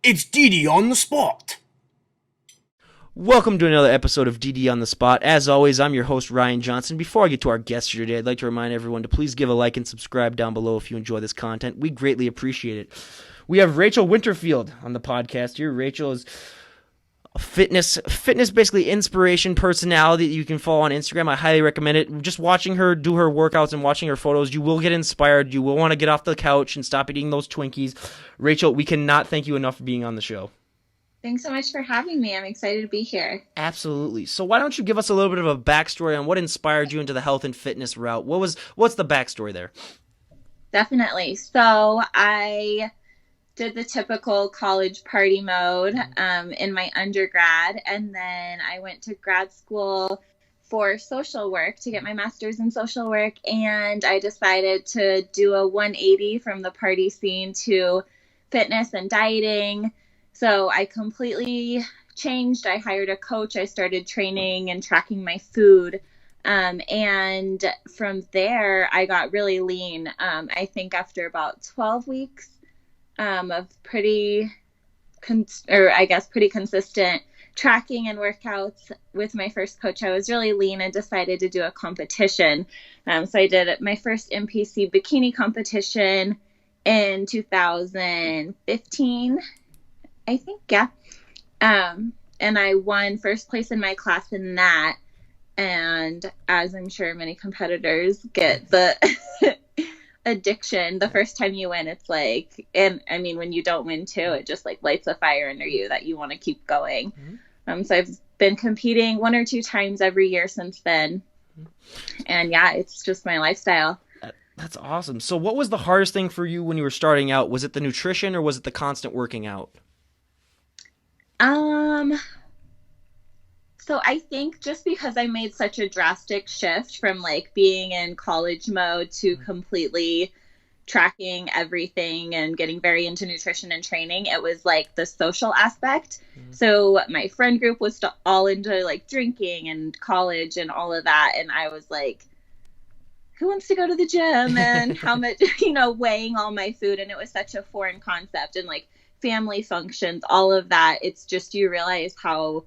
It's Dee Dee on the spot. Welcome to another episode of DD on the Spot. As always, I'm your host, Ryan Johnson. Before I get to our guest here today, I'd like to remind everyone to please give a like and subscribe down below if you enjoy this content. We greatly appreciate it. We have Rachel Winterfeld on the podcast here. Rachel is a fitness basically inspiration personality that you can follow on Instagram. I highly recommend it. Just watching her do her workouts and watching her photos, you will get inspired. You will want to get off the couch and stop eating those Twinkies. Rachel, we cannot thank you enough for being on the show. Thanks so much for having me. I'm excited to be here. Absolutely. So why don't you give us a little bit of a backstory on what inspired you into the health and fitness route? What's the backstory there? Definitely. So I did the typical college party mode in my undergrad, and then I went to grad school for social work to get my master's in social work, and I decided to do a 180 from the party scene to fitness and dieting. So I completely changed. I hired a coach. I started training and tracking my food. And from there, I got really lean. I think after about 12 weeks of pretty consistent tracking and workouts with my first coach, I was really lean and decided to do a competition. So I did my first NPC bikini competition in 2015. I think, yeah. And I won first place in my class in that. And as I'm sure many competitors get the addiction, the first time you win, it's like, and I mean, when you don't win too, it just like lights a fire under you that you want to keep going. So I've been competing 1 or 2 times every year since then. And yeah, it's just my lifestyle. That's awesome. So what was the hardest thing for you when you were starting out? Was it the nutrition or was it the constant working out? So I think just because I made such a drastic shift from like being in college mode to completely tracking everything and getting very into nutrition and training, it was like the social aspect. So my friend group was all into like drinking and college and all of that. And I was like, who wants to go to the gym and how much, weighing all my food. And it was such a foreign concept, and like family functions, all of that. It's just, you realize how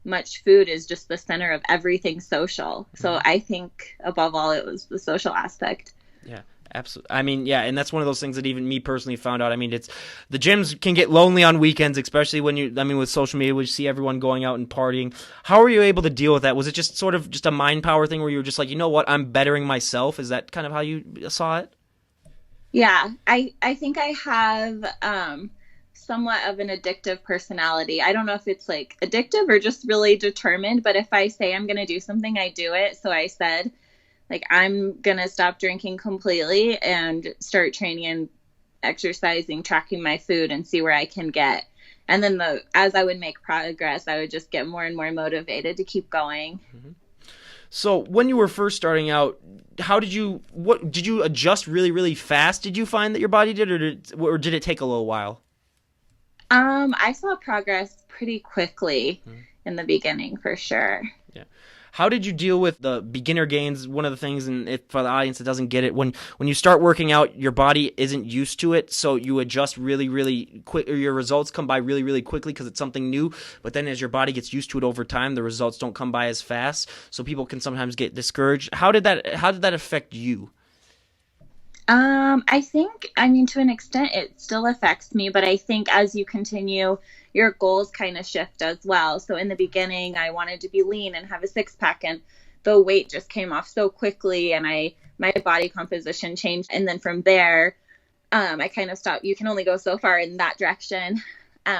much food is just the center of everything social. So I think above all, it was the social aspect. Yeah, absolutely. I mean, yeah, and that's one of those things that even me personally found out. I mean, it's the gyms can get lonely on weekends, especially when with social media, we see everyone going out and partying. How were you able to deal with that? Was it just sort of just a mind power thing where you were just like, you know what, I'm bettering myself? Is that kind of how you saw it? Yeah, I think I have somewhat of an addictive personality. I don't know if it's like addictive or just really determined, but if I say I'm going to do something, I do it. So I said, like, I'm going to stop drinking completely and start training and exercising, tracking my food, and see where I can get. And then as I would make progress, I would just get more and more motivated to keep going. So when you were first starting out, did you adjust really, really fast? Did you find that your body did, or did it take a little while? I saw progress pretty quickly in the beginning, for sure. Yeah. How did you deal with the beginner gains? One of the things, and for the audience that doesn't get it, when you start working out, your body isn't used to it, so you adjust really, really quick, or your results come by really, really quickly because it's something new. But then as your body gets used to it over time, the results don't come by as fast, so people can sometimes get discouraged. How did that affect you? I think, to an extent, it still affects me, but I think as you continue, your goals kind of shift as well. So in the beginning, I wanted to be lean and have a 6-pack, and the weight just came off so quickly, and my body composition changed. And then from there, I kind of stopped. You can only go so far in that direction.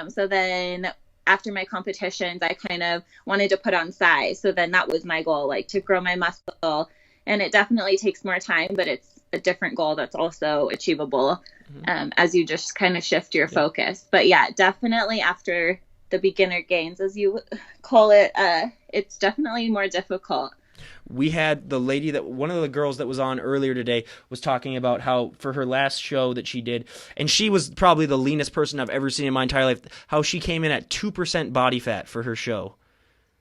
So then after my competitions, I kind of wanted to put on size. So then that was my goal, like to grow my muscle. And it definitely takes more time, but it's a different goal that's also achievable as you just kind of shift your focus. But yeah, definitely after the beginner gains, as you call it, it's definitely more difficult. We had one of the girls that was on earlier today was talking about how for her last show that she did, and she was probably the leanest person I've ever seen in my entire life, how she came in at 2% body fat for her show.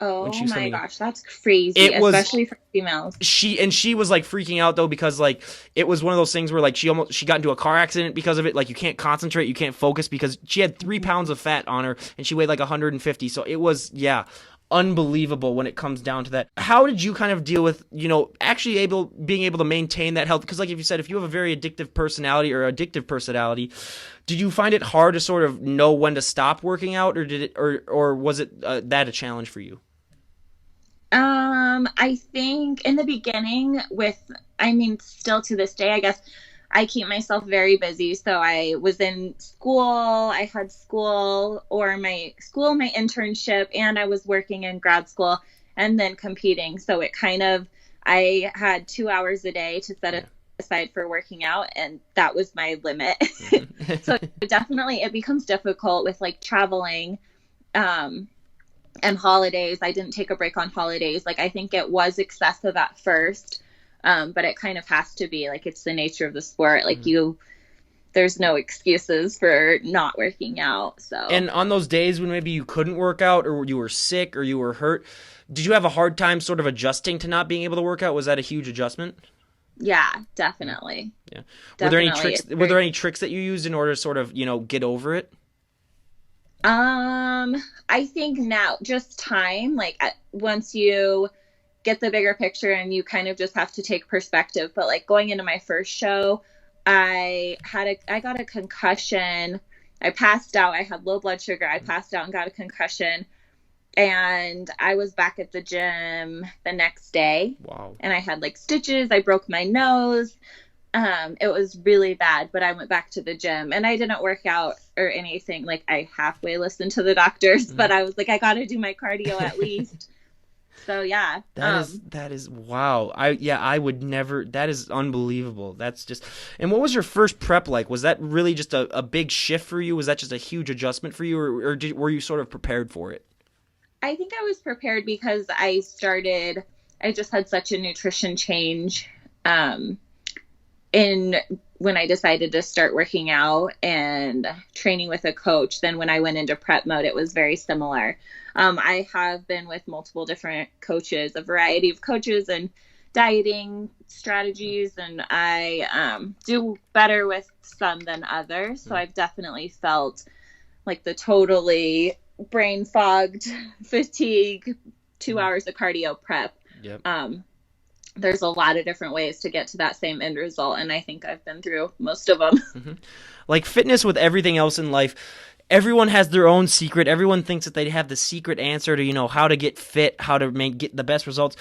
Oh she was my coming in. gosh, that's crazy, It was especially for females. she was like freaking out though, because like it was one of those things where like she got into a car accident because of it. Like you can't concentrate, you can't focus, because she had 3 pounds of fat on her and she weighed like 150. So it was, yeah, unbelievable when it comes down to that. How did you kind of deal with, actually being able to maintain that health? Because like if you said, if you have a very addictive personality, did you find it hard to sort of know when to stop working out, or was it that a challenge for you? I think in the beginning still to this day, I guess I keep myself very busy. So I was in school, I had school or my internship, and I was working in grad school and then competing. So I had 2 hours a day to set aside for working out, and that was my limit. So definitely it becomes difficult with like traveling, and holidays. I didn't take a break on holidays. Like I think it was excessive at first, but it kind of has to be. Like it's the nature of the sport. Like there's no excuses for not working out. So. And on those days when maybe you couldn't work out, or you were sick, or you were hurt, did you have a hard time sort of adjusting to not being able to work out? Was that a huge adjustment? Yeah, definitely. Yeah. Definitely. Were there any tricks that you used in order to sort of, get over it? I think now just time, like once you get the bigger picture and you kind of just have to take perspective. But like going into my first show, I got a concussion. I passed out. I had low blood sugar. I passed out and got a concussion. And I was back at the gym the next day. Wow. And I had like stitches. I broke my nose. It was really bad, but I went back to the gym and I didn't work out or anything. Like I halfway listened to the doctors, but I was like, I got to do my cardio at least. So yeah. That is wow. I would never, that is unbelievable. That's just, and what was your first prep like? Was that really just a big shift for you? Was that just a huge adjustment for you, or were you sort of prepared for it? I think I was prepared because I just had such a nutrition change, when I decided to start working out and training with a coach. Then when I went into prep mode, it was very similar. I have been with multiple different coaches, a variety of coaches and dieting strategies, and I do better with some than others. So I've definitely felt like the totally brain fogged fatigue, 2 hours of cardio prep. Yep. There's a lot of different ways to get to that same end result, and I think I've been through most of them. Mm-hmm. Like fitness, with everything else in life, everyone has their own secret. Everyone thinks that they have the secret answer to, how to get fit, how to get the best results.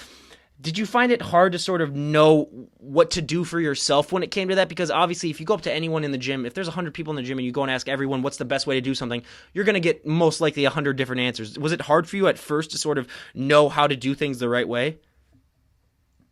Did you find it hard to sort of know what to do for yourself when it came to that? Because obviously if you go up to anyone in the gym, if there's 100 people in the gym and you go and ask everyone what's the best way to do something, you're going to get most likely 100 different answers. Was it hard for you at first to sort of know how to do things the right way?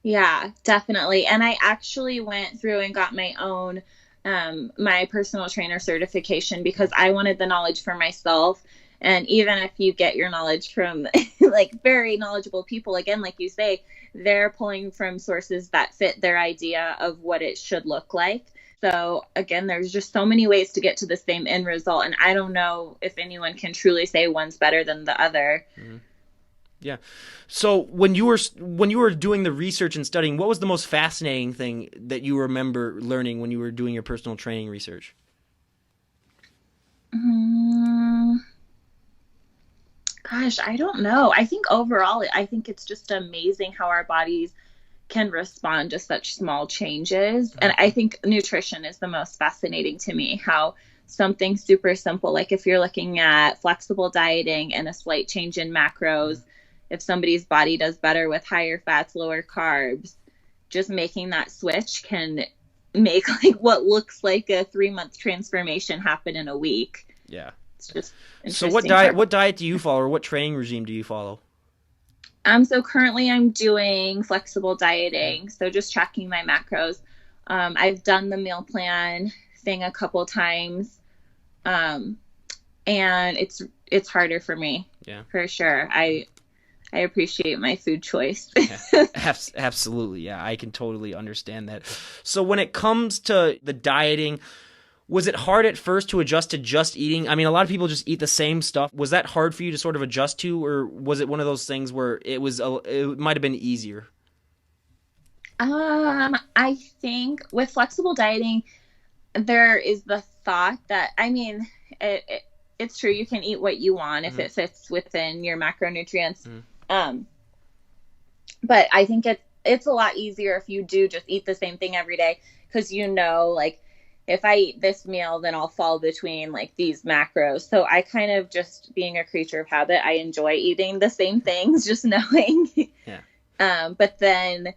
Yeah, definitely. And I actually went through and got my own, my personal trainer certification because I wanted the knowledge for myself. And even if you get your knowledge from like very knowledgeable people, again, like you say, they're pulling from sources that fit their idea of what it should look like. So again, there's just so many ways to get to the same end result. And I don't know if anyone can truly say one's better than the other. Mm-hmm. Yeah. So when you were doing the research and studying, what was the most fascinating thing that you remember learning when you were doing your personal training research? Gosh, I don't know. I think overall, I think it's just amazing how our bodies can respond to such small changes. And I think nutrition is the most fascinating to me, how something super simple, like if you're looking at flexible dieting and a slight change in macros, if somebody's body does better with higher fats, lower carbs, just making that switch can make like what looks like a 3-month transformation happen in a week. Yeah. It's just so what diet do you follow, or what training regime do you follow? So currently I'm doing flexible dieting. So just tracking my macros. I've done the meal plan thing a couple times. And it's harder for me. Yeah, for sure. I appreciate my food choice. Absolutely. Yeah, I can totally understand that. So when it comes to the dieting, Was it hard at first to adjust to just eating? I mean, a lot of people just eat the same stuff. Was that hard for you to sort of adjust to, or was it one of those things where it might have been easier? I think with flexible dieting, there is the thought that, I mean, it's true, you can eat what you want if it fits within your macronutrients. But I think it's a lot easier if you do just eat the same thing every day, because like, if I eat this meal, then I'll fall between like these macros. So I kind of, just being a creature of habit, I enjoy eating the same things, just knowing. But then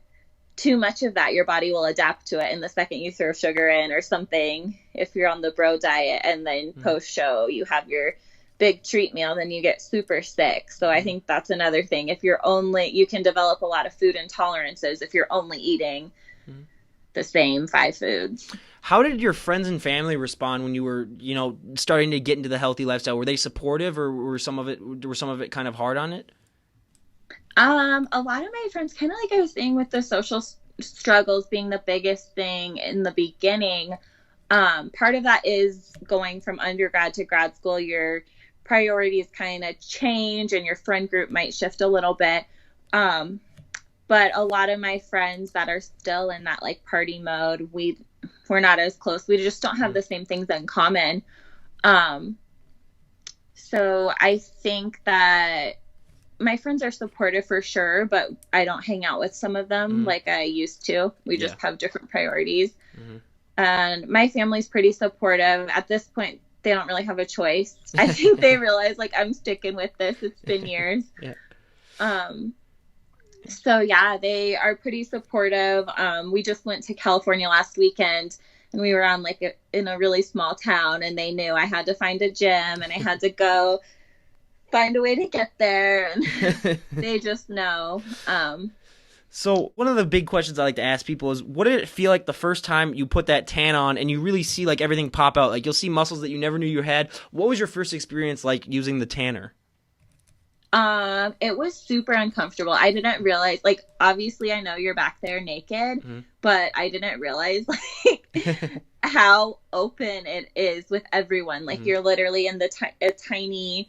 too much of that, your body will adapt to it. And the second you throw sugar in or something, if you're on the bro diet and then post show, you have your big treat meal, then you get super sick. So I think that's another thing. If you can develop a lot of food intolerances if you're only eating the same 5 foods. How did your friends and family respond when you were, starting to get into the healthy lifestyle? Were they supportive, or were some of it kind of hard on it? A lot of my friends, kind of like I was saying with the social struggles being the biggest thing in the beginning, part of that is going from undergrad to grad school. Your priorities kind of change and your friend group might shift a little bit. But a lot of my friends that are still in that like party mode, we're not as close. We just don't have the same things in common. So I think that my friends are supportive for sure, but I don't hang out with some of them like I used to. We just have different priorities. And my family's pretty supportive. At this point, they don't really have a choice. I think they realize like I'm sticking with this. It's been years. So yeah, they are pretty supportive. We just went to California last weekend, and we were on in a really small town, and they knew I had to find a gym and I had to go find a way to get there, and they just know. So one of the big questions I like to ask people is, what did it feel like the first time you put that tan on and you really see like everything pop out? Like you'll see muscles that you never knew you had. What was your first experience like using the tanner? It was super uncomfortable. I didn't realize, like, obviously I know you're back there naked, but I didn't realize like how open it is with everyone. Like you're literally in a tiny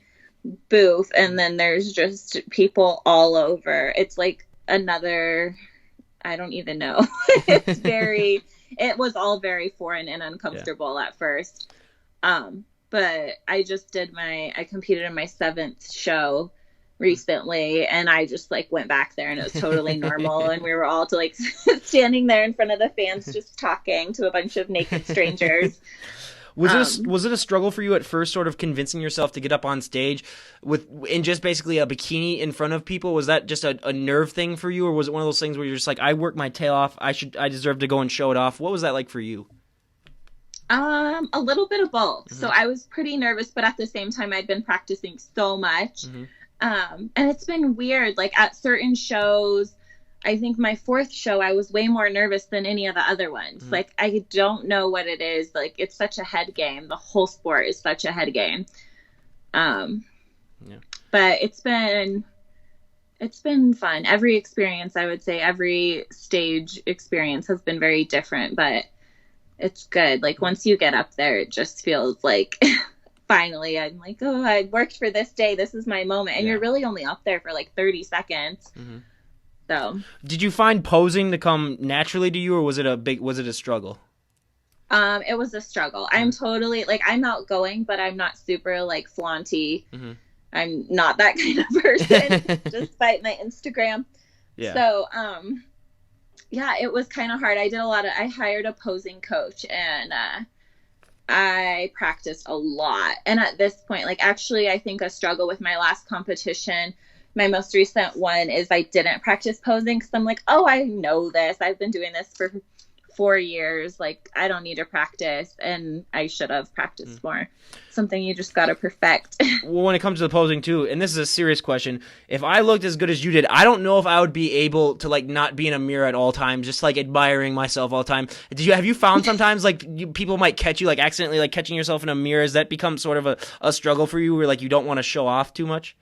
booth, and then there's just people all over. It's like another, I don't even know. It was all very foreign and uncomfortable at first. But I competed in my 7th show recently, and I just like went back there, and it was totally normal. And we were all like standing there in front of the fans just talking to a bunch of naked strangers. Was it a struggle for you at first, sort of convincing yourself to get up on stage in just basically a bikini in front of people? Was that just a nerve thing for you, or was it one of those things where you're just like, I worked my tail off, I deserve to go and show it off? What was that like for you? A little bit of both. So I was pretty nervous, but at the same time, I'd been practicing so much. And it's been weird. Like at certain shows, I think my 4th show, I was way more nervous than any of the other ones. Like, I don't know what it is. Like, it's such a head game. The whole sport is such a head game. But it's been fun. Every experience, I would say, every stage experience has been very different, but it's good. Like, once you get up there, it just feels like finally I'm like, oh, I worked for this day. This is my moment. And you're really only up there for like 30 seconds. So, did you find posing to come naturally to you, or was it a struggle? It was a struggle. I'm totally like, I'm outgoing, but I'm not super like flaunty. I'm not that kind of person, despite my Instagram. So, it was kind of hard. I hired a posing coach, and I practiced a lot. And at this point, like, actually, I think a struggle with my last competition, my most recent one, is I didn't practice posing because I'm like, oh, I know this. I've been doing this for 4 years. Like, I don't need to practice, and I should have practiced more. Something you just got to perfect. Well, when it comes to the posing too, and this is a serious question, if I looked as good as you did, I don't know if I would be able to like not be in a mirror at all times, just like admiring myself all the time. Have you found sometimes like people might catch you like accidentally like catching yourself in a mirror? Has that become sort of a struggle for you, where like you don't want to show off too much?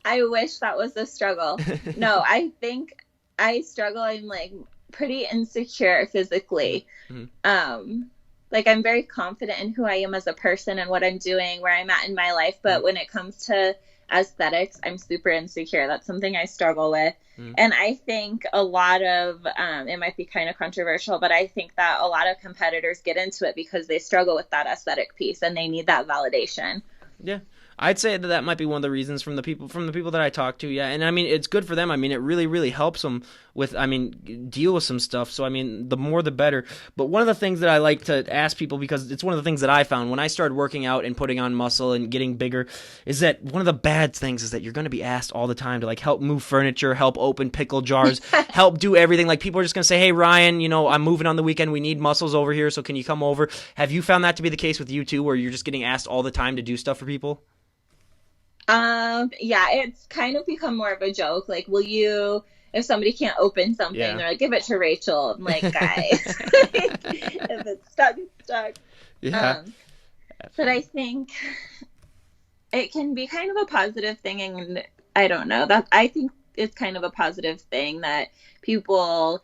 I wish that was a struggle. No, I think I struggle. I'm like pretty insecure physically. like I'm very confident in who I am as a person and what I'm doing, where I'm at in my life. But when it comes to aesthetics, I'm super insecure. That's something I struggle with. And I think a lot of, it might be kind of controversial, but I think that a lot of competitors get into it because they struggle with that aesthetic piece and they need that validation. Yeah. I'd say that might be one of the reasons from the people that I talk to. Yeah. And I mean, it's good for them. I mean, it really, really helps them with, I mean, deal with some stuff. So, I mean, the more the better. But one of the things that I like to ask people, because it's one of the things that I found when I started working out and putting on muscle and getting bigger, is that one of the bad things is that you're going to be asked all the time to like help move furniture, help open pickle jars, help do everything. Like people are just going to say, hey, Ryan, you know, I'm moving on the weekend. We need muscles over here. So can you come over? Have you found that to be the case with you too, where you're just getting asked all the time to do stuff for people? Yeah, it's kind of become more of a joke. Like, will you, if somebody can't open something, they're like, give it to Rachel. I'm like, guys, if it's stuck, it's stuck. Yeah. But I think it can be kind of a positive thing. And I don't know, that I think it's kind of a positive thing that people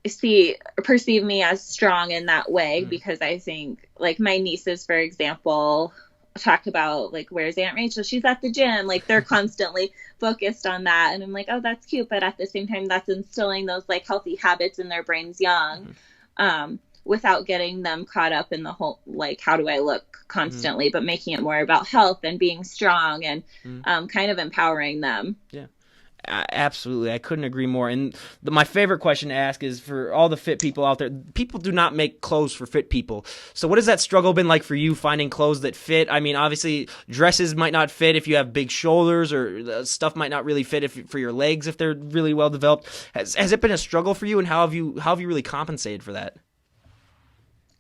perceive me as strong in that way, because I think like my nieces, for example, talk about like, where's Aunt Rachel? She's at the gym. Like they're constantly focused on that. And I'm like, oh, that's cute. But at the same time, that's instilling those like healthy habits in their brains young, without getting them caught up in the whole, like, how do I look constantly, but making it more about health and being strong and kind of empowering them. Yeah. Absolutely. I couldn't agree more. And my favorite question to ask is for all the fit people out there. People do not make clothes for fit people. So what has that struggle been like for you finding clothes that fit? I mean, obviously dresses might not fit if you have big shoulders, or stuff might not really fit for your legs if they're really well developed. Has it been a struggle for you, and how have you really compensated for that?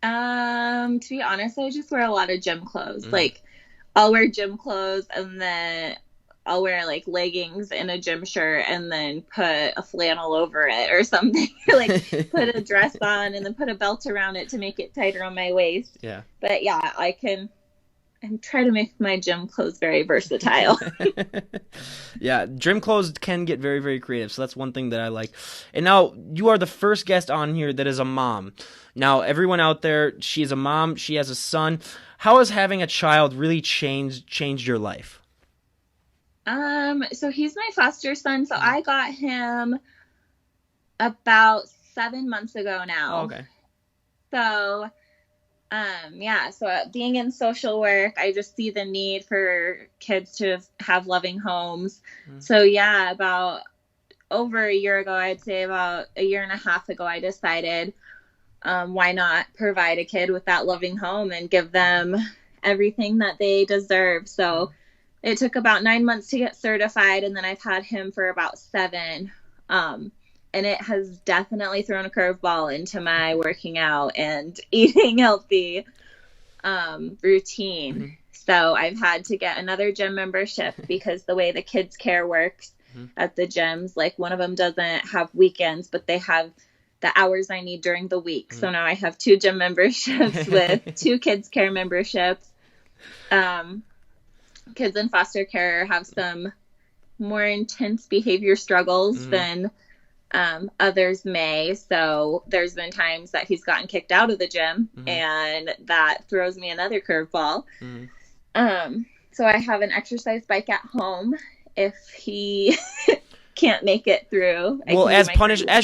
To be honest, I just wear a lot of gym clothes. Like I'll wear gym clothes and then I'll wear like leggings and a gym shirt and then put a flannel over it or something. Like put a dress on and then put a belt around it to make it tighter on my waist. Yeah. But yeah, I'm trying to make my gym clothes very versatile. Yeah, gym clothes can get very, very creative. So that's one thing that I like. And now you are the first guest on here that is a mom. Now, everyone out there, she is a mom. She has a son. How has having a child really changed your life? So he's my foster son. So I got him about 7 months ago now. Oh, okay. So, yeah, so being in social work, I just see the need for kids to have loving homes. So yeah, about over a year ago, I'd say about a year and a half ago, I decided, why not provide a kid with that loving home and give them everything that they deserve. So it took about 9 months to get certified, and then I've had him for about 7. And it has definitely thrown a curveball into my working out and eating healthy routine. So I've had to get another gym membership because the way the kids care works at the gyms, like one of them doesn't have weekends, but they have the hours I need during the week. So now I have 2 gym memberships with 2 kids care memberships. Kids in foster care have some more intense behavior struggles than others may. So there's been times that he's gotten kicked out of the gym, and that throws me another curveball. So I have an exercise bike at home if he can't make it through. Well, as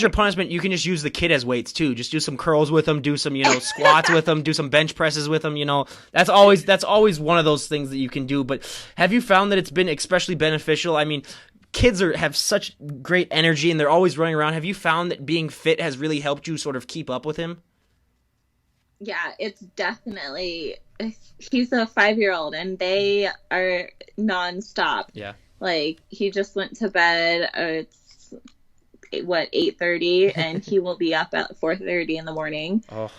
your punishment, you can just use the kid as weights too. Just do some curls with him, do some, squats with him, do some bench presses with him, That's always one of those things that you can do. But have you found that it's been especially beneficial? I mean, kids have such great energy and they're always running around. Have you found that being fit has really helped you sort of keep up with him? Yeah, it's definitely, he's a 5-year-old and they are nonstop. Yeah. Like, he just went to bed, it's, 8:30, and he will be up at 4:30 in the morning. Oh.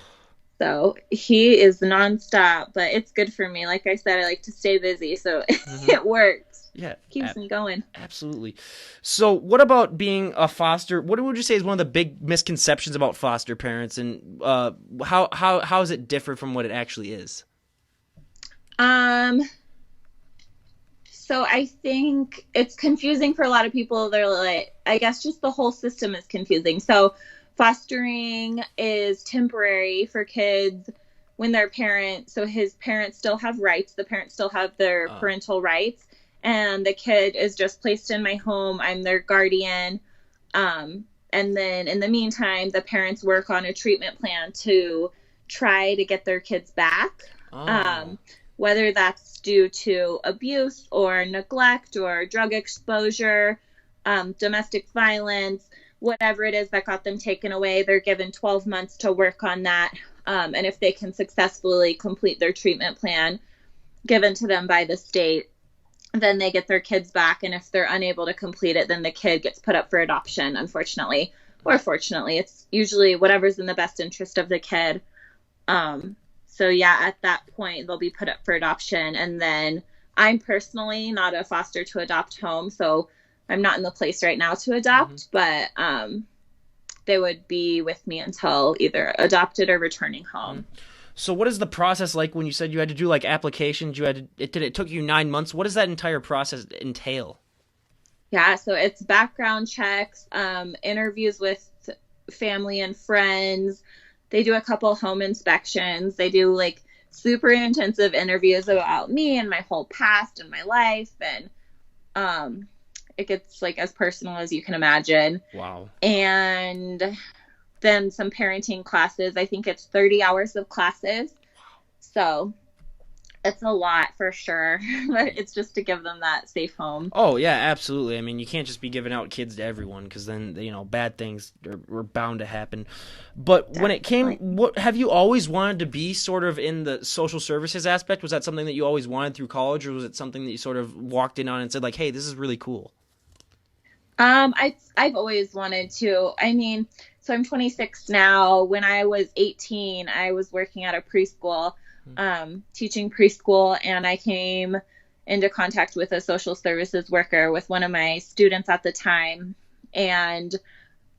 So he is nonstop, but it's good for me. Like I said, I like to stay busy, so it works. Yeah. Keeps me going. Absolutely. So what about being a foster? What would you say is one of the big misconceptions about foster parents, and how is it different from what it actually is? So I think it's confusing for a lot of people. They're like, I guess just the whole system is confusing. So fostering is temporary for kids when their parent, so his parents still have rights, the parents still have their parental rights, and the kid is just placed in my home. I'm their guardian. And then in the meantime, the parents work on a treatment plan to try to get their kids back. Whether that's due to abuse or neglect or drug exposure, domestic violence, whatever it is that got them taken away, they're given 12 months to work on that. And if they can successfully complete their treatment plan given to them by the state, then they get their kids back. And if they're unable to complete it, then the kid gets put up for adoption, unfortunately, or fortunately. It's usually whatever's in the best interest of the kid. So yeah, at that point, they'll be put up for adoption. And then I'm personally not a foster to adopt home, so I'm not in the place right now to adopt, but they would be with me until either adopted or returning home. So what is the process like when you said you had to do like applications? It took you 9 months. What does that entire process entail? Yeah, so it's background checks, interviews with family and friends. They do a couple home inspections. They do like super intensive interviews about me and my whole past and my life. And it gets like as personal as you can imagine. Wow. And then some parenting classes. I think it's 30 hours of classes. Wow. So it's a lot for sure, but it's just to give them that safe home. Oh, yeah, absolutely. I mean, you can't just be giving out kids to everyone because then, bad things are bound to happen. But when it came, have you always wanted to be sort of in the social services aspect? Was that something that you always wanted through college, or was it something that you sort of walked in on and said, like, hey, this is really cool? I've always wanted to. I mean, so I'm 26 now. When I was 18, I was working at a preschool, teaching preschool, and I came into contact with a social services worker with one of my students at the time, and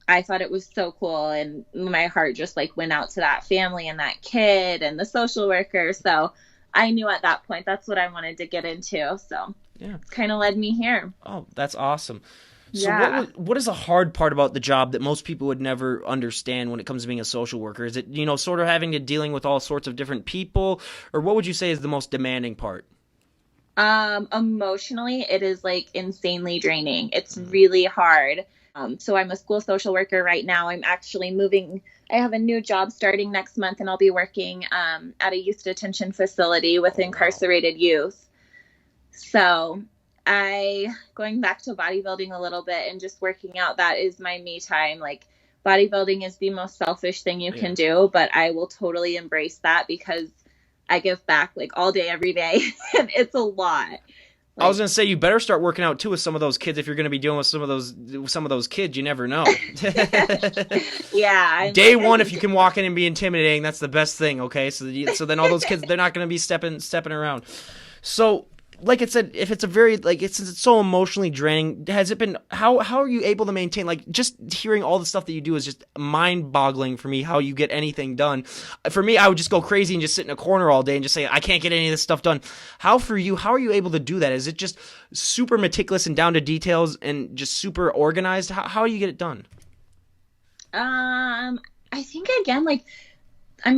I thought it was so cool, and my heart just like went out to that family and that kid and the social worker. So I knew at that point that's what I wanted to get into. So yeah, it's kind of led me here. Oh, that's awesome. So what is a hard part about the job that most people would never understand when it comes to being a social worker? Is it, sort of having to dealing with all sorts of different people, or what would you say is the most demanding part? Emotionally, it is like insanely draining. It's really hard. So I'm a school social worker right now. I'm actually moving. I have a new job starting next month, and I'll be working at a youth detention facility with incarcerated youth. So going back to bodybuilding a little bit and just working out, that is my me time. Like, bodybuilding is the most selfish thing you can do, but I will totally embrace that because I give back like all day, every day, and it's a lot. I was going to say, you better start working out too with some of those kids if you're going to be dealing with some of those kids. You never know. Yeah. Day one, if you can walk in and be intimidating, that's the best thing. Okay, so then all those kids, they're not going to be stepping around. So, like I said, if it's a very, like, it's so emotionally draining, has it been, how are you able to maintain, like, just hearing all the stuff that you do is just mind-boggling for me, how you get anything done. For me, I would just go crazy and just sit in a corner all day and just say, I can't get any of this stuff done. How are you able to do that? Is it just super meticulous and down to details and just super organized? How do you get it done? I think, again, like, I'm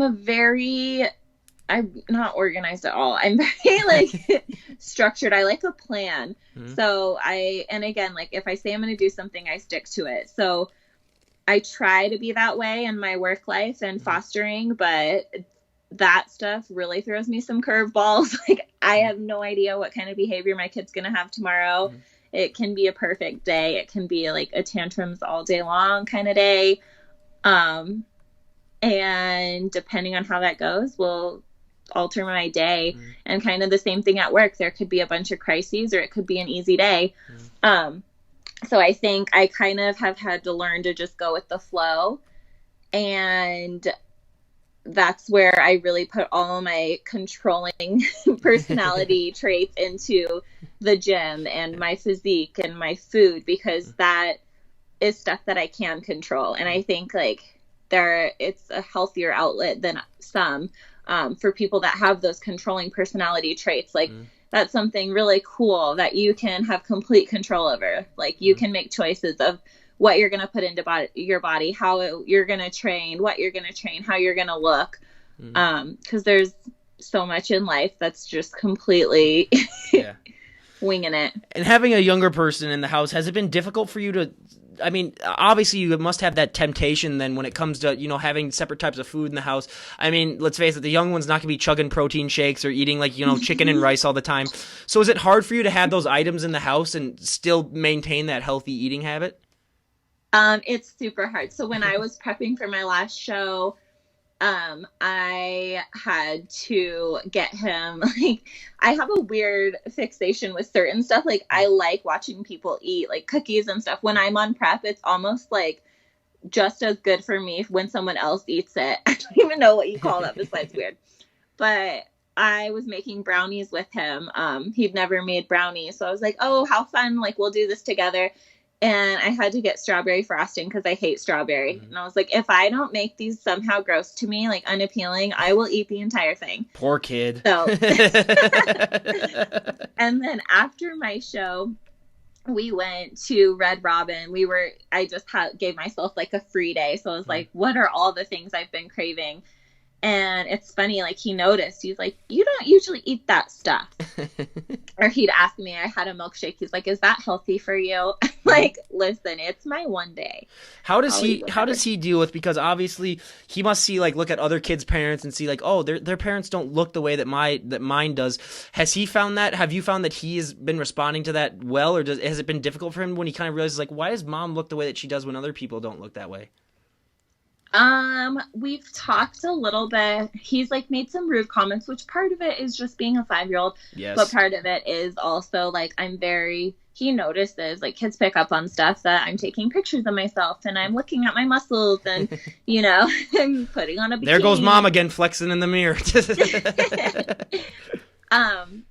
not organized at all. I'm very like structured. I like a plan. Mm-hmm. So and again, like if I say I'm going to do something, I stick to it. So I try to be that way in my work life and fostering, but that stuff really throws me some curveballs. Like I have no idea what kind of behavior my kid's going to have tomorrow. Mm-hmm. It can be a perfect day. It can be like a tantrums all day long kind of day. And depending on how that goes, will alter my day. And kind of the same thing at work. There could be a bunch of crises or it could be an easy day. So I think I kind of have had to learn to just go with the flow, and that's where I really put all of my controlling personality traits into the gym and my physique and my food, because that is stuff that I can control. And I think like it's a healthier outlet than some. For people that have those controlling personality traits, like that's something really cool that you can have complete control over. Like you can make choices of what you're going to put into your body, how you're going to train, what you're going to train, how you're going to look. Because there's so much in life that's just completely Yeah. winging it. And having a younger person in the house, has it been difficult for you to, I mean, obviously you must have that temptation then when it comes to, you know, having separate types of food in the house. I mean, let's face it, the young one's not going to be chugging protein shakes or eating like, you know, chicken and rice all the time. So is it hard for you to have those items in the house and still maintain that healthy eating habit? It's super hard. So when I was prepping for my last show, I had to get him, like, I have a weird fixation with certain stuff. Like, I like watching people eat, like, cookies and stuff. When I'm on prep, it's almost, like, just as good for me when someone else eats it. I don't even know what you call that besides weird. But I was making brownies with him. He'd never made brownies. So I was like, oh, how fun. Like, we'll do this together. And I had to get strawberry frosting because I hate strawberry. And I was like, if I don't make these somehow gross to me, like unappealing, I will eat the entire thing. Poor kid. So, and then after my show, we went to Red Robin. I just gave myself like a free day. So I was like, what are all the things I've been craving? And it's funny, like, he noticed. He's like, you don't usually eat that stuff. Or he'd ask me, I had a milkshake. He's like, is that healthy for you? I'm like, listen, it's my one day. How does he deal with, because obviously he must see, like, look at other kids' parents and see, like, oh, their parents don't look the way that mine does. Has he found that? Have you found that he has been responding to that well, or has it been difficult for him when he kind of realizes, like, why does mom look the way that she does when other people don't look that way? We've talked a little bit. He's like made some rude comments, which part of it is just being a 5-year-old. Yes. But part of it is also like, he notices, like, kids pick up on stuff that I'm taking pictures of myself and I'm looking at my muscles and, you know, I'm putting on a bikini. There goes mom again, flexing in the mirror.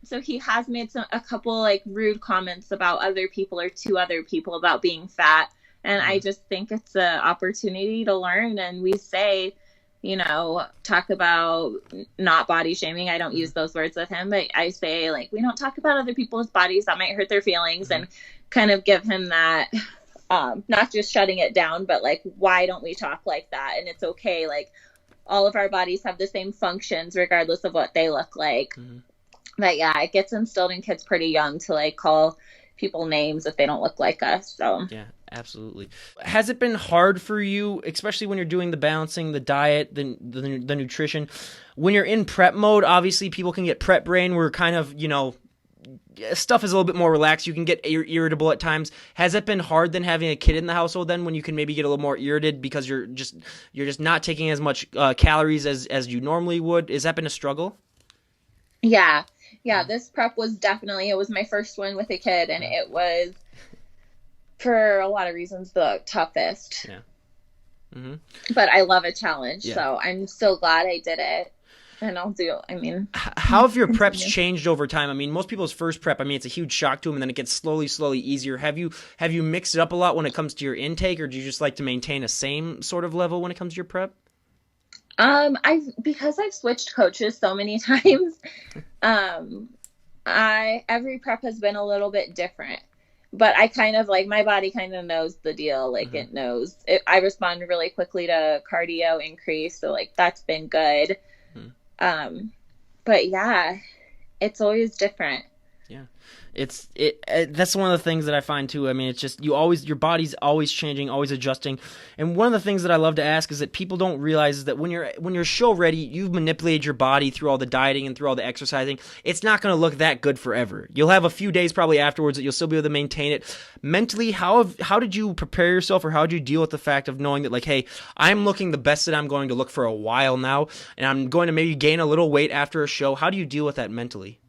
So he has made a couple like rude comments about other people or to other people about being fat. And I just think it's an opportunity to learn. And we say, you know, talk about not body shaming. I don't use those words with him, but I say, like, we don't talk about other people's bodies that might hurt their feelings, and kind of give him that, not just shutting it down, but like, why don't we talk like that? And it's okay. Like, all of our bodies have the same functions regardless of what they look like. But yeah, it gets instilled in kids pretty young to like call people names if they don't look like us. So yeah. Absolutely. Has it been hard for you, especially when you're doing the balancing, the diet, the nutrition? When you're in prep mode, obviously people can get prep brain where kind of, you know, stuff is a little bit more relaxed. You can get irritable at times. Has it been hard then having a kid in the household then when you can maybe get a little more irritated because you're just not taking as much calories as you normally would? Has that been a struggle? Yeah. This prep was it was my first one with a kid, and it was, for a lot of reasons, the toughest. Yeah. But I love a challenge, so I'm so glad I did it. And how have your preps changed over time? I mean, most people's first prep, I mean, it's a huge shock to them, and then it gets slowly easier. Have you mixed it up a lot when it comes to your intake, or do you just like to maintain a same sort of level when it comes to your prep? Because I've switched coaches so many times, every prep has been a little bit different. But I kind of like, my body kind of knows the deal. Like it knows I respond really quickly to cardio increase. So like, that's been good. But yeah, it's always different. Yeah. That's one of the things that I find too. I mean, it's just your body's always changing, always adjusting. And one of the things that I love to ask is that people don't realize is that when you're show ready, you've manipulated your body through all the dieting and through all the exercising. It's not going to look that good forever. You'll have a few days probably afterwards that you'll still be able to maintain it. Mentally, how did you prepare yourself, or how did you deal with the fact of knowing that, like, hey, I'm looking the best that I'm going to look for a while now, and I'm going to maybe gain a little weight after a show? How do you deal with that mentally?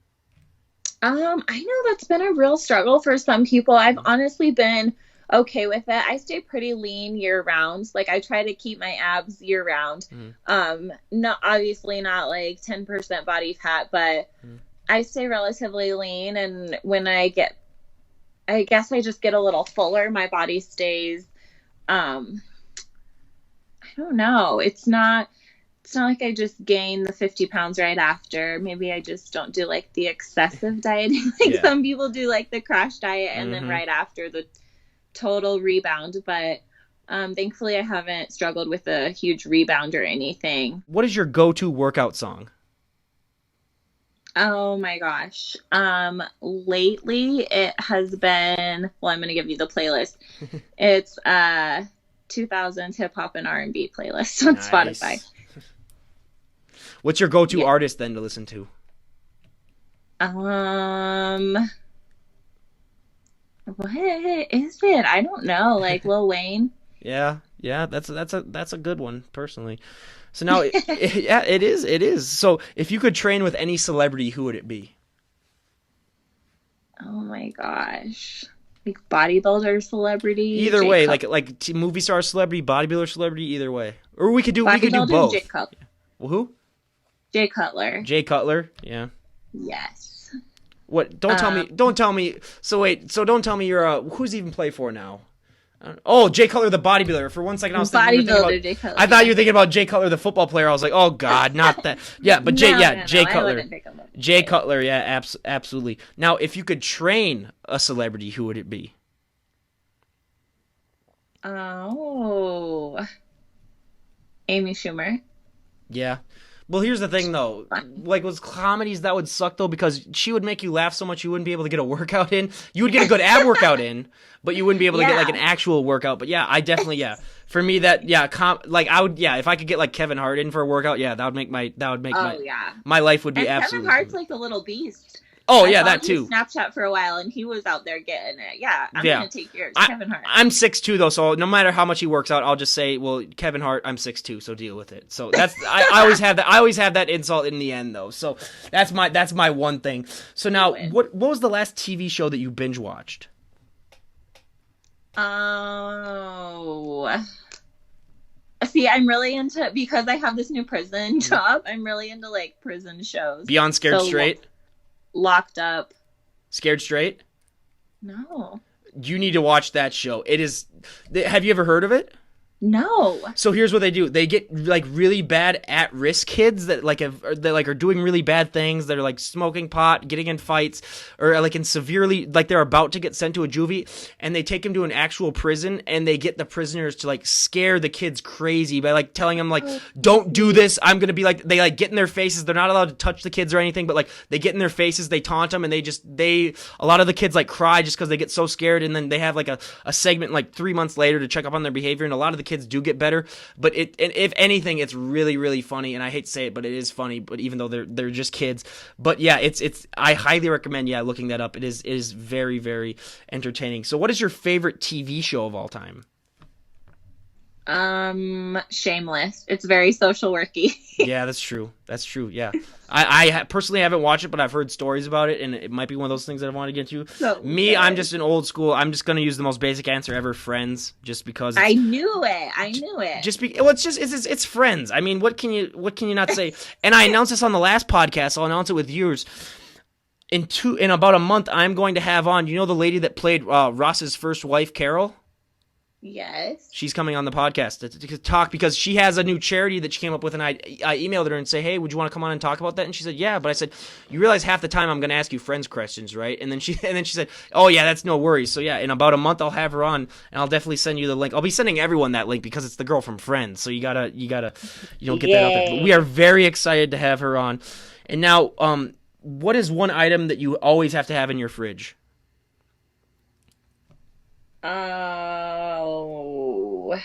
I know that's been a real struggle for some people. I've honestly been okay with it. I stay pretty lean year round. Like, I try to keep my abs year round. Obviously not like 10% body fat, but I stay relatively lean. And when I guess I just get a little fuller. My body stays, I don't know. It's not like I just gain the 50 pounds right after. Maybe I just don't do like the excessive dieting. Some people do like the crash diet and then right after the total rebound. But Thankfully, I haven't struggled with a huge rebound or anything. What is your go-to workout song? Oh my gosh. Lately it has been, well, I'm going to give you the playlist. It's 2000s hip hop and R&B playlist on Spotify. What's your go-to artist then to listen to? What is it? I don't know. Like Lil Wayne. Yeah, that's a good one personally. So now, yeah, it is. So if you could train with any celebrity, who would it be? Oh my gosh. Like bodybuilder celebrity. Either way, like movie star celebrity, bodybuilder celebrity, either way. Or we could do both. Jay Cutler. Well, who? Jay Cutler. Jay Cutler, yeah. Yes. What? Don't tell me. So wait. So don't tell me you're who's he even play for now? Oh, Jay Cutler, the bodybuilder. For one second, I was thinking Jay Cutler. I thought you were thinking about Jay Cutler, the football player. I was like, oh God, not that. Yeah, but Jay Cutler. Jay Cutler, yeah, absolutely. Now, if you could train a celebrity, who would it be? Oh, Amy Schumer. Yeah. Well, here's the thing, though. Like, with comedies, that would suck, though, because she would make you laugh so much you wouldn't be able to get a workout in. You would get a good ab workout in, but you wouldn't be able to get, like, an actual workout. But, yeah, I definitely, yeah. For me, that, yeah, I would, yeah, if I could get, like, Kevin Hart in for a workout, yeah, that would make my life would be absolutely. Kevin Hart's, like, a little beast. Oh, yeah, that too. Snapchat for a while, and he was out there getting it. Yeah, I'm going to take yours, Kevin Hart. I'm 6'2", though, so no matter how much he works out, I'll just say, well, Kevin Hart, I'm 6'2", so deal with it. So that's I always have that. I always have that insult in the end, though. So that's my one thing. So now, what was the last TV show that you binge watched? Oh. See, I'm really into, because I have this new prison job, I'm really into, like, prison shows. Beyond Scared Straight? Locked Up. Scared Straight? No. You need to watch that show. It is. Have you ever heard of it? No. So here's what they do. They get like really bad at-risk kids that are doing really bad things. That are like smoking pot, getting in fights, or like in severely like they're about to get sent to a juvie, and they take them to an actual prison, and they get the prisoners to like scare the kids crazy by like telling them like, don't do this. I'm gonna be like, they like get in their faces. They're not allowed to touch the kids or anything, but like they get in their faces, they taunt them, and a lot of the kids like cry just because they get so scared, and then they have like a segment like 3 months later to check up on their behavior, and a lot of the kids do get better, but if anything, it's really, really funny, and I hate to say it, but it is funny, but even though they're just kids. But yeah, it's I highly recommend looking that up. It is very, very entertaining. So what is your favorite TV show of all time? Shameless. It's very social worky. Yeah, that's true. Yeah, I personally haven't watched it, but I've heard stories about it, and it might be one of those things that I want to get to. I'm just an old school. I'm just gonna use the most basic answer ever: Friends, just because. I knew it. It's Friends. I mean, what can you not say? And I announced this on the last podcast. I'll announce it with yours. In about a month, I'm going to have on. You know the lady that played Ross's first wife, Carol. Yes. She's coming on the podcast to talk because she has a new charity that she came up with, and I emailed her and say, hey, would you want to come on and talk about that? And she said, yeah. But I said, you realize half the time I'm going to ask you Friends questions, right? And then she said, oh yeah, that's no worries. So yeah, in about a month I'll have her on, and I'll definitely send you the link. I'll be sending everyone that link because it's the girl from Friends. So you gotta get that out there. But we are very excited to have her on. And now, what is one item that you always have to have in your fridge? Oh,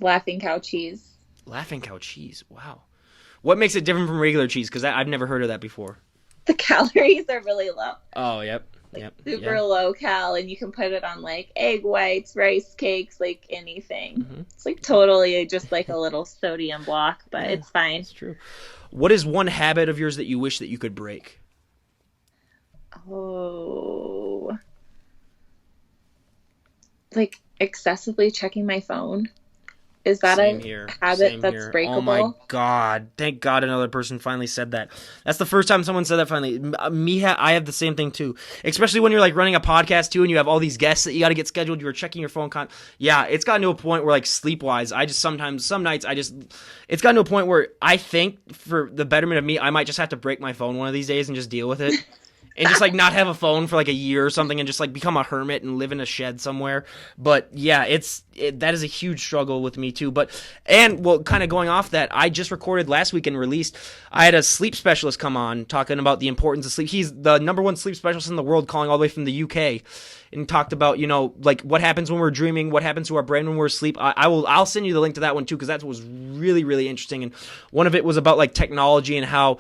Laughing Cow cheese. Laughing Cow cheese. Wow. What makes it different from regular cheese? Because I've never heard of that before. The calories are really low. Oh, yep. Super low cal, and you can put it on like egg whites, rice cakes, like anything. Mm-hmm. It's like totally just like a little sodium block, but it's fine. It's true. What is one habit of yours that you wish that you could break? Oh, like excessively checking my phone. Is that habit that's breakable? Oh my God. Thank God another person finally said that. That's the first time someone said that finally. I have the same thing too. Especially when you're like running a podcast too and you have all these guests that you got to get scheduled. You're checking your phone. Yeah, it's gotten to a point where like sleep-wise, some nights it's gotten to a point where I think for the betterment of me, I might just have to break my phone one of these days and just deal with it. and just like not have a phone for like a year or something and just like become a hermit and live in a shed somewhere. But yeah, that is a huge struggle with me too. But, and well, kind of going off that, I just recorded last week and released, I had a sleep specialist come on talking about the importance of sleep. He's the #1 sleep specialist in the world, calling all the way from the UK, and talked about, like what happens when we're dreaming, what happens to our brain when we're asleep. I'll send you the link to that one too, because that was really, really interesting. And one of it was about like technology and how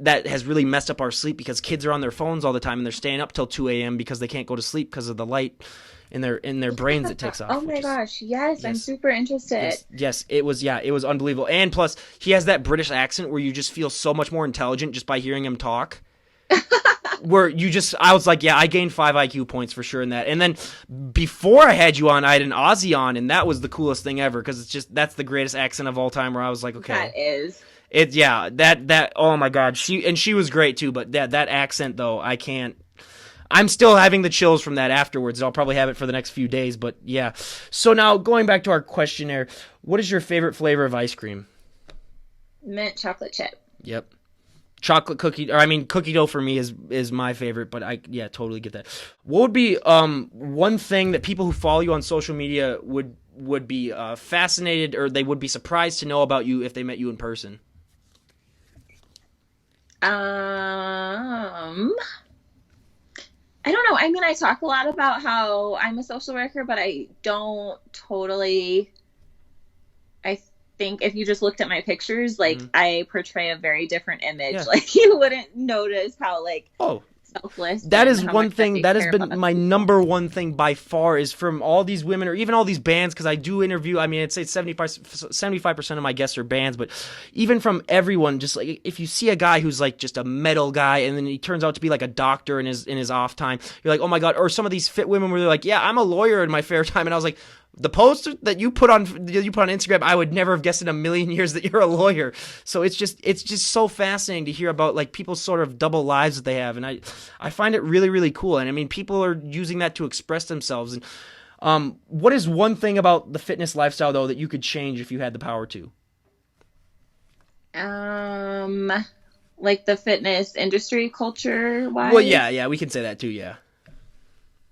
that has really messed up our sleep, because kids are on their phones all the time and they're staying up till 2 a.m. because they can't go to sleep because of the light in their brains it takes off. Oh my gosh, yes, I'm super interested. Yes, it was unbelievable. And plus, he has that British accent where you just feel so much more intelligent just by hearing him talk. I was like, yeah, I gained 5 IQ points for sure in that. And then before I had you on, I had an Aussie on, and that was the coolest thing ever, because that's the greatest accent of all time, where I was like, okay. That is. That oh my god, she was great too, but that accent though, I'm still having the chills from that afterwards. I'll probably have it for the next few days, but yeah. So now going back to our questionnaire, what is your favorite flavor of ice cream? Mint chocolate chip. Yep. Chocolate cookie, cookie dough for me is my favorite, but I totally get that. What would be one thing that people who follow you on social media would be fascinated, or they would be surprised to know about you if they met you in person? I don't know. I mean, I talk a lot about how I'm a social worker, but I don't totally. I think if you just looked at my pictures, like I portray a very different image. Yeah. Like you wouldn't notice how selfless. That is one thing that has been my #1 thing by far, is from all these women or even all these bands, because I do interview. I mean, I'd say 75% of my guests are bands, but even from everyone, just like if you see a guy who's like just a metal guy and then he turns out to be like a doctor in his off time, you're like, oh my god. Or some of these fit women where they're like, yeah, I'm a lawyer in my spare time, and I was like, the post that you put on Instagram, I would never have guessed in a million years that you're a lawyer. So it's just so fascinating to hear about like people's sort of double lives that they have, and I find it really, really cool. And I mean, people are using that to express themselves. And what is one thing about the fitness lifestyle though that you could change if you had the power to? Like the fitness industry culture wise. Well, yeah, we can say that too. Yeah.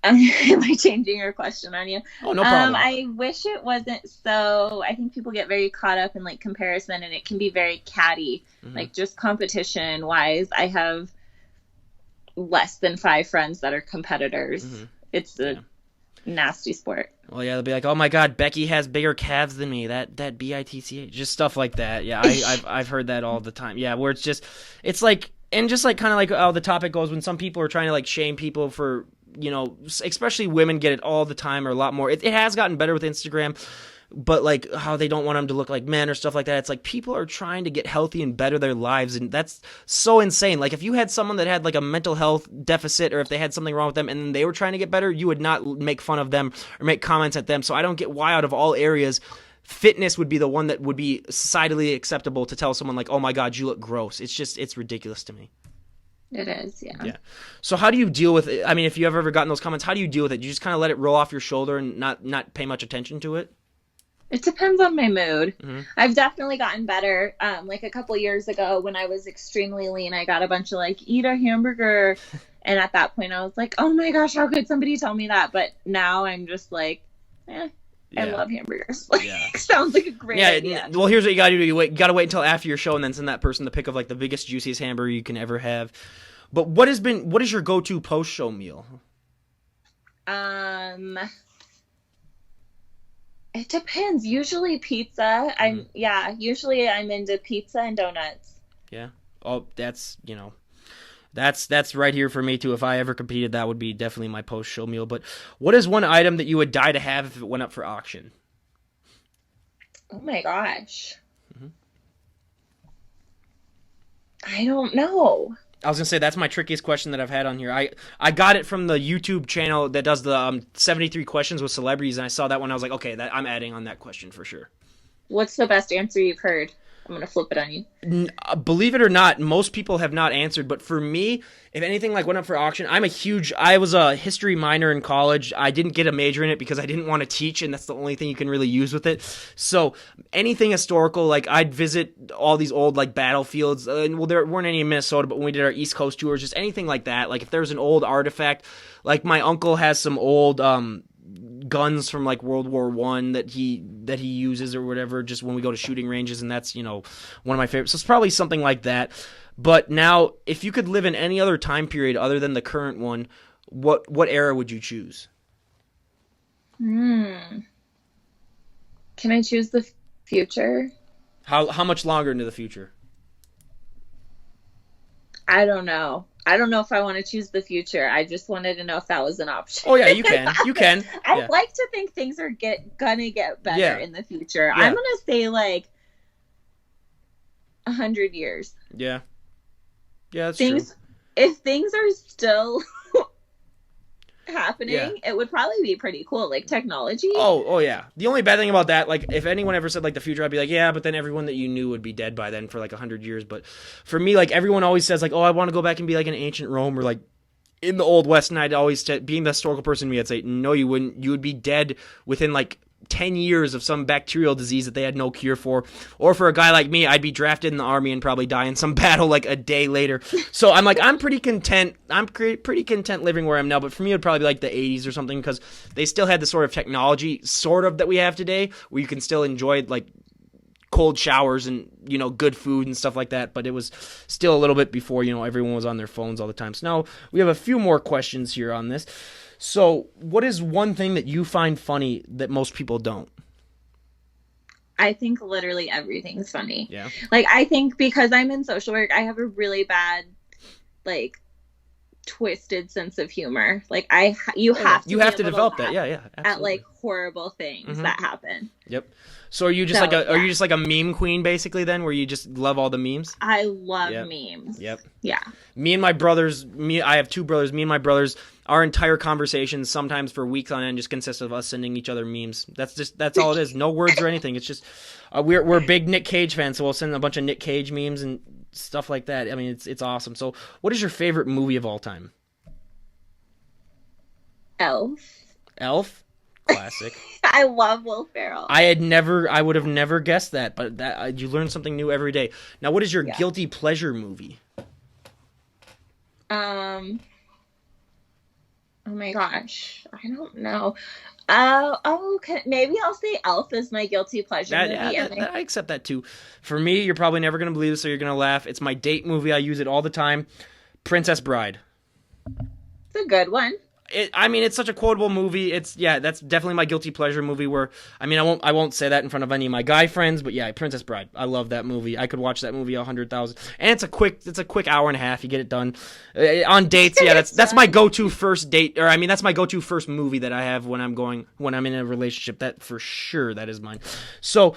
Am I changing your question on you? Oh, no problem. I wish it wasn't so. I think people get very caught up in like comparison, and it can be very catty. Mm-hmm. Like just competition wise, I have less than 5 friends that are competitors. Mm-hmm. It's a nasty sport. Well, yeah, they'll be like, "Oh my God, Becky has bigger calves than me." That BITCH, just stuff like that. Yeah, I've heard that all the time. Yeah, where it's like, and just like kind of like how the topic goes when some people are trying to like shame people for, especially women get it all the time, or a lot more. It has gotten better with Instagram, but like how they don't want them to look like men or stuff like that. It's like people are trying to get healthy and better their lives, and that's so insane. Like if you had someone that had like a mental health deficit, or if they had something wrong with them and they were trying to get better, you would not make fun of them or make comments at them. So I don't get why out of all areas fitness would be the one that would be societally acceptable to tell someone like, "Oh my God, you look gross." It's ridiculous to me. It is, yeah. Yeah. So how do you deal with it? I mean, if you have ever gotten those comments, how do you deal with it? Do you just kind of let it roll off your shoulder and not pay much attention to it? It depends on my mood. Mm-hmm. I've definitely gotten better. Like a couple years ago when I was extremely lean, I got a bunch of like, eat a hamburger. And at that point I was like, oh my gosh, how could somebody tell me that? But now I'm just like, I love hamburgers. Like, sounds like a great idea. Well, here's what you gotta do. You got to wait until after your show and then send that person the pic of like the biggest, juiciest hamburger you can ever have. But what is your go-to post-show meal? It depends. Usually pizza. Usually I'm into pizza and donuts. Yeah. Oh, that's right here for me too. If I ever competed, that would be definitely my post-show meal. But what is one item that you would die to have if it went up for auction? Oh my gosh. Mm-hmm. I don't know. I was going to say, that's my trickiest question that I've had on here. I got it from the YouTube channel that does the 73 questions with celebrities, and I saw that one. I was like, okay, I'm adding on that question for sure. What's the best answer you've heard? I'm going to flip it on you. Believe it or not, most people have not answered, but for me, if anything like went up for auction, I was a history minor in college. I didn't get a major in it because I didn't want to teach, and that's the only thing you can really use with it. So anything historical, like I'd visit all these old like battlefields, well, there weren't any in Minnesota, but when we did our East Coast tours, just anything like that. Like if there's an old artifact, like my uncle has some old guns from like World War I that he uses or whatever, just when we go to shooting ranges, and that's, one of my favorites. So it's probably something like that. But now, if you could live in any other time period other than the current one, what era would you choose? Can I choose the future? How much longer into the future? I don't know. I don't know if I want to choose the future. I just wanted to know if that was an option. Oh yeah, you can. You can. I'd like to think things are gonna get better in the future. Yeah. I'm gonna say like 100 years. Yeah. Yeah, that's true. If things are still happening, it would probably be pretty cool, like technology. Oh yeah. The only bad thing about that, like if anyone ever said like the future, I'd be like, yeah, but then everyone that you knew would be dead by then for like 100 years. But for me, like everyone always says like, oh, I want to go back and be like in ancient Rome or like in the Old West, and I'd always being the historical person to me, I'd say, no, you wouldn't. You would be dead within like 10 years of some bacterial disease that they had no cure for. Or for a guy like me, I'd be drafted in the army and probably die in some battle like a day later. So I'm like, I'm pretty content. I'm pretty content living where I'm now. But for me, it would probably be like the 80s or something, because they still had the sort of technology sort of that we have today, where you can still enjoy like cold showers and, good food and stuff like that. But it was still a little bit before, everyone was on their phones all the time. So now we have a few more questions here on this. So what is one thing that you find funny that most people don't? I think literally everything's funny. Yeah. Like, I think because I'm in social work, I have a really bad, like, twisted sense of humor. Like, you have to develop that. Yeah, absolutely. At like horrible things that happen. Yep. So are you just are you just like a meme queen basically then, where you just love all the memes? I love memes. Yep. Yeah. Me and my brothers, I have two brothers, me and my brothers, our entire conversations sometimes for weeks on end just consist of us sending each other memes. That's all it is. No words or anything. It's just we're big Nick Cage fans, so we'll send a bunch of Nick Cage memes and stuff like that. I mean, it's awesome. So what is your favorite movie of all time? Elf? Classic. I love Will Ferrell. I would have never guessed that, but you learn something new every day. Now, what is your guilty pleasure movie? Oh my gosh, I don't know. Okay, maybe I'll say Elf is my guilty pleasure movie. I accept that too. For me, you're probably never gonna believe this, so you're gonna laugh. It's my date movie. I use it all the time. Princess Bride. It's a good one. It's such a quotable movie. That's definitely my guilty pleasure movie. Where I won't say that in front of any of my guy friends, but yeah, Princess Bride. I love that movie. I could watch that movie 100,000, and it's a quick hour and a half. You get it done on dates. Yeah, that's my go-to first date, or that's my go-to first movie that I have when I'm in a relationship. That for sure, that is mine. So,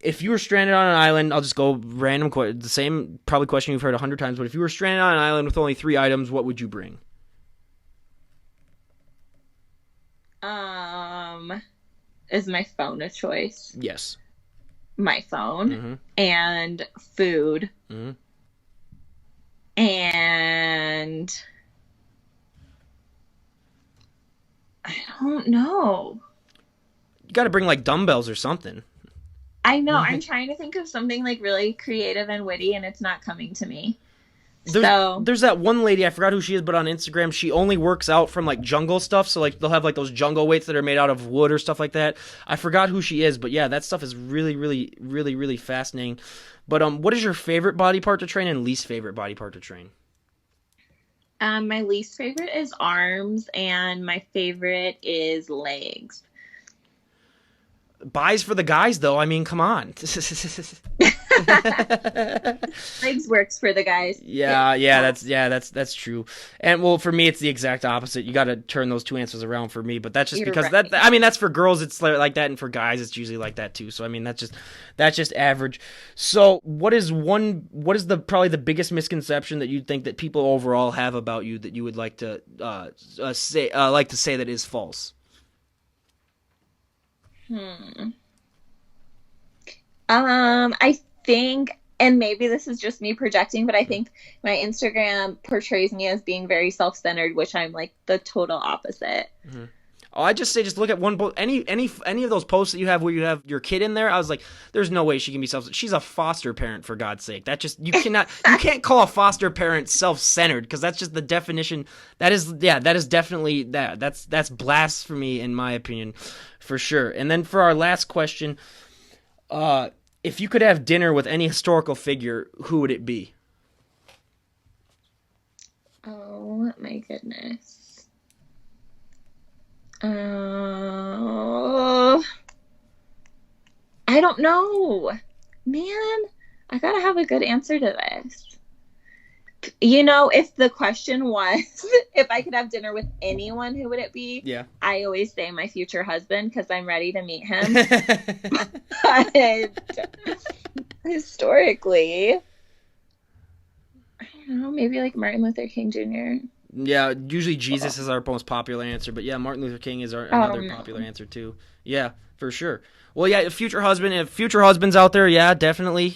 if you were stranded on an island, I'll just go random. The same probably question you've heard 100 times, but if you were stranded on an island with only 3 items, what would you bring? Is my phone a choice? Yes. My phone and food and I don't know. You got to bring like dumbbells or something. I know. I'm trying to think of something like really creative and witty, and it's not coming to me. There's that one lady, I forgot who she is, but on Instagram, she only works out from like jungle stuff. So like they'll have like those jungle weights that are made out of wood or stuff like that. I forgot who she is, but yeah, that stuff is really, really, really, really fascinating. But what is your favorite body part to train and least favorite body part to train? My least favorite is arms, and my favorite is legs. Buys for the guys, though. Come on. Legs works for the guys. That's true. And well, for me, it's the exact opposite. You got to turn those two answers around for me. But that's just because that's for girls. It's like that, and for guys, it's usually like that too. So that's just average. So what is probably the biggest misconception that you think that people overall have about you that you would like to say that is false? I think, and maybe this is just me projecting, but I think my Instagram portrays me as being very self-centered, which I'm like the total opposite. Mm-hmm. Oh, I just say just look at one post. Any of those posts that you have where you have your kid in there. I was like, there's no way she can be self. She's a foster parent, for God's sake. That just you can't call a foster parent self-centered, because that's just the definition. That is definitely that. That's blasphemy in my opinion, for sure. And then for our last question, if you could have dinner with any historical figure, who would it be? Oh my goodness. I don't know. Man, I gotta have a good answer to this. You know, if the question was if I could have dinner with anyone, who would it be? Yeah. I always say my future husband, because I'm ready to meet him. But historically, I don't know, maybe like Martin Luther King Jr. Yeah, usually Jesus is our most popular answer, but yeah, Martin Luther King is another popular answer too. Yeah, for sure. Well, yeah, if future husbands out there, yeah, definitely,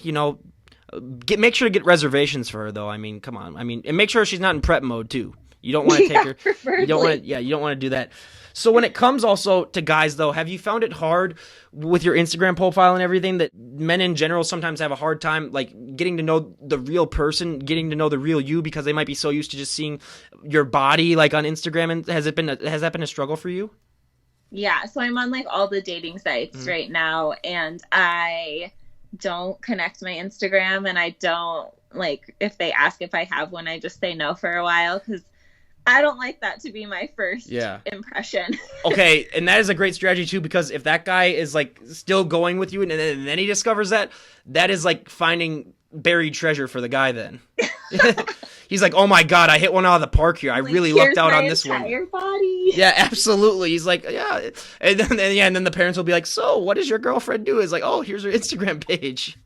make sure to get reservations for her though. I mean, come on. I mean, and make sure she's not in prep mode too. You don't want to take her. Preferably. You don't want to do that. So when it comes also to guys though, have you found it hard with your Instagram profile and everything that men in general sometimes have a hard time like getting to know the real person, getting to know the real you, because they might be so used to just seeing your body like on Instagram? And has that been a struggle for you? Yeah, so I'm on like all the dating sites right now, and I don't connect my Instagram, and I don't like, if they ask if I have one, I just say no for a while, because I don't like that to be my first impression. Okay, and that is a great strategy too, because if that guy is like still going with you and then he discovers that is like finding buried treasure for the guy then. He's like, oh my God, I hit one out of the park here. I really lucked out on this one. Body. Yeah, absolutely. He's like, yeah. And then the parents will be like, so what does your girlfriend do? It's like, oh, here's her Instagram page.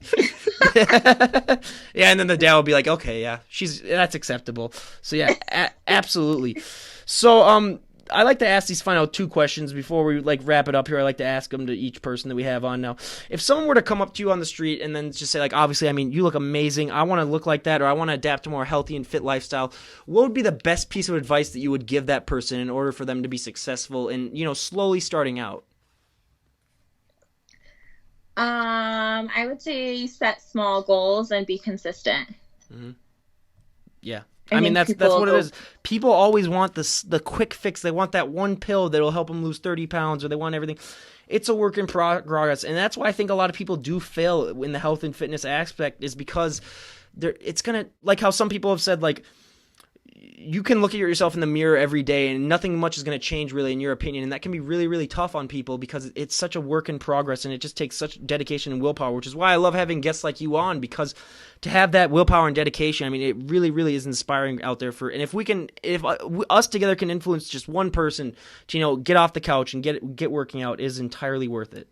Yeah, and then the dad will be like, okay, yeah, that's acceptable. So yeah, absolutely. So I like to ask these final two questions before we like wrap it up here. I like to ask them to each person that we have on now. If someone were to come up to you on the street and then just say like, obviously, I mean, you look amazing, I want to look like that, or I want to adapt to a more healthy and fit lifestyle, what would be the best piece of advice that you would give that person in order for them to be successful in, slowly starting out? I would say set small goals and be consistent. Mm-hmm. Yeah. I mean, that's what it is. People always want the quick fix. They want that one pill that'll help them lose 30 pounds, or they want everything. It's a work in progress, and that's why I think a lot of people do fail in the health and fitness aspect, is because it's going to, like how some people have said, like, you can look at yourself in the mirror every day and nothing much is going to change really in your opinion, and that can be really, really tough on people because it's such a work in progress and it just takes such dedication and willpower, which is why I love having guests like you on, because to have that willpower and dedication, I mean, it really, really is inspiring out there and if us together can influence just one person to, get off the couch and get working out, is entirely worth it.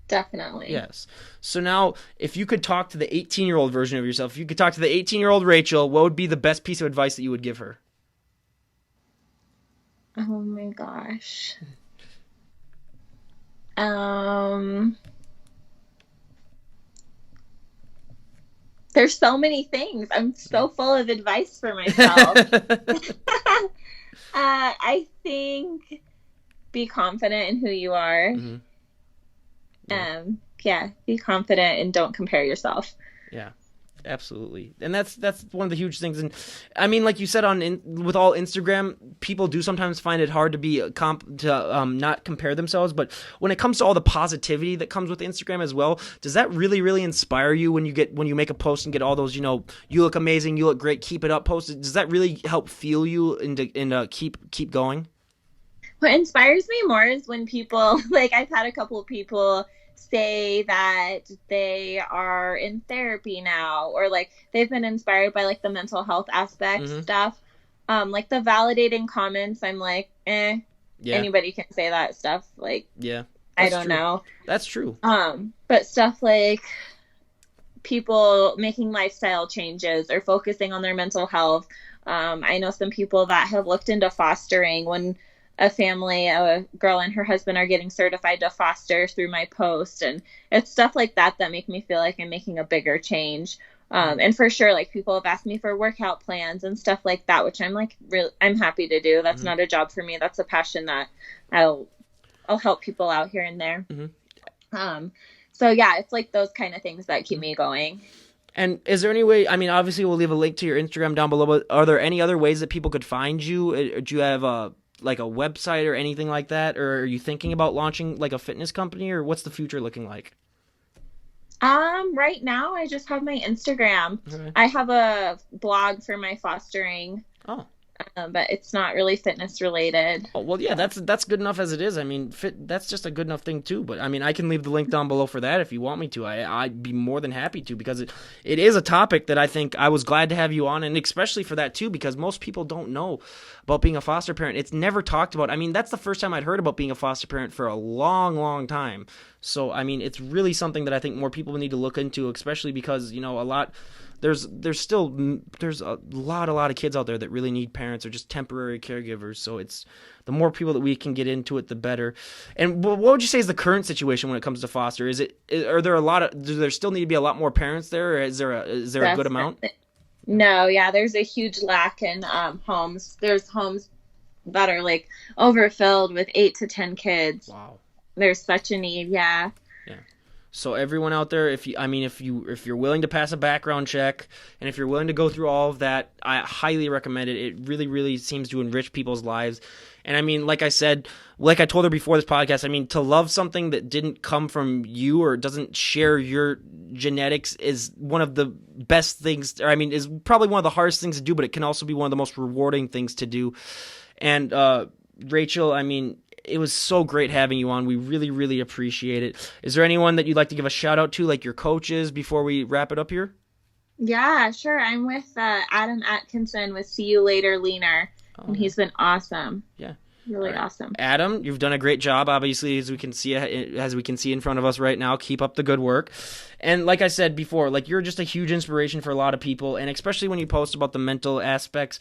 Definitely. Yes. So now, if you could talk to the 18-year-old version of yourself, if you could talk to the 18-year-old Rachel, what would be the best piece of advice that you would give her? Oh my gosh. There's so many things. I'm so full of advice for myself. I think be confident in who you are. Mm-hmm. Be confident and don't compare yourself. Yeah, absolutely. And that's one of the huge things. And I mean, like you said, with all Instagram, people do sometimes find it hard to be not compare themselves. But when it comes to all the positivity that comes with Instagram as well, does that really, really inspire you when you make a post and get all those, you look amazing, you look great, keep it up posts? Does that really help fuel you and keep going? What inspires me more is when people, like, I've had a couple of people say that they are in therapy now, or like they've been inspired by like the mental health aspect stuff. Like the validating comments, I'm like, anybody can say that stuff. Like, I don't know. That's true. But stuff like people making lifestyle changes or focusing on their mental health. I know some people that have looked into fostering when a family, a girl and her husband are getting certified to foster through my post. And it's stuff like that that make me feel like I'm making a bigger change. And for sure, like people have asked me for workout plans and stuff like that, which I'm like, I'm happy to do. That's not a job for me. That's a passion that I'll help people out here and there. So yeah, it's like those kind of things that keep me going. And is there any way, I mean, obviously we'll leave a link to your Instagram down below, but are there any other ways that people could find you? Do you have a website or anything like that? Or are you thinking about launching like a fitness company, or what's the future looking like? Right now I just have my Instagram. Okay. I have a blog for my fostering, Oh. but it's not really fitness related. Oh, well, yeah, that's good enough as it is. I mean, that's just a good enough thing too. But I mean, I can leave the link down below for that if you want me to. I'd be more than happy to, because it is a topic that I think I was glad to have you on, and especially for that too, because most people don't know about being a foster parent. It's never talked about. I mean, that's the first time I'd heard about being a foster parent for a long, long time. So I mean, it's really something that I think more people need to look into, especially because, you know, there's a lot of kids out there that really need parents or just temporary caregivers. So it's the more people that we can get into it, the better. And what would you say is the current situation when it comes to foster? Do there still need to be a lot more parents there, or is there a good amount? No, yeah, there's a huge lack in homes. There's homes that are like overfilled with 8 to 10 kids. Wow. There's such a need, yeah. So everyone out there, if you're willing to pass a background check, and if you're willing to go through all of that, I highly recommend it. It really, really seems to enrich people's lives. And I mean, like I said, like I told her before this podcast, I mean, to love something that didn't come from you or doesn't share your genetics is one of the best things, or I mean, is probably one of the hardest things to do, but it can also be one of the most rewarding things to do. And Rachel, I mean, it was so great having you on. We really, really appreciate it. Is there anyone that you'd like to give a shout out to, like your coaches, before we wrap it up here? Yeah, sure. I'm with Adam Atkinson with See You Later Leaner, and he's been awesome. Yeah. Really awesome. Adam, you've done a great job, obviously, as we can see in front of us right now. Keep up the good work. And like I said before, like, you're just a huge inspiration for a lot of people, and especially when you post about the mental aspects,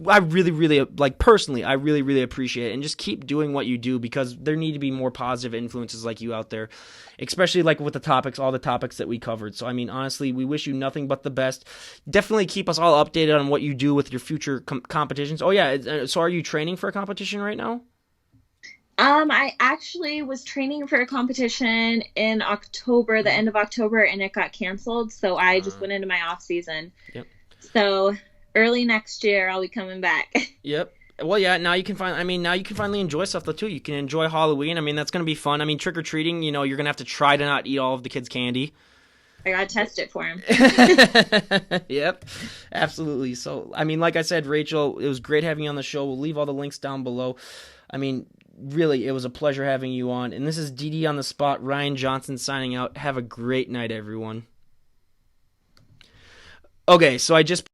I really, really, like, personally, I really, really appreciate it. And just keep doing what you do, because there need to be more positive influences like you out there, especially like with all the topics that we covered. So, I mean, honestly, we wish you nothing but the best. Definitely keep us all updated on what you do with your future competitions. Oh, yeah. So are you training for a competition right now? I actually was training for a competition in October, the end of October, and it got canceled. So I just went into my off season. Yep. So early next year, I'll be coming back. Yep. Well, yeah, now you can finally enjoy stuff though too. You can enjoy Halloween. I mean, that's going to be fun. I mean, trick-or-treating, you know, you're going to have to try to not eat all of the kids' candy. I got to test it for him. Yep, absolutely. So, I mean, like I said, Rachel, it was great having you on the show. We'll leave all the links down below. I mean, really, it was a pleasure having you on. And this is DD on the Spot, Ryan Johnson signing out. Have a great night, everyone. Okay, so I just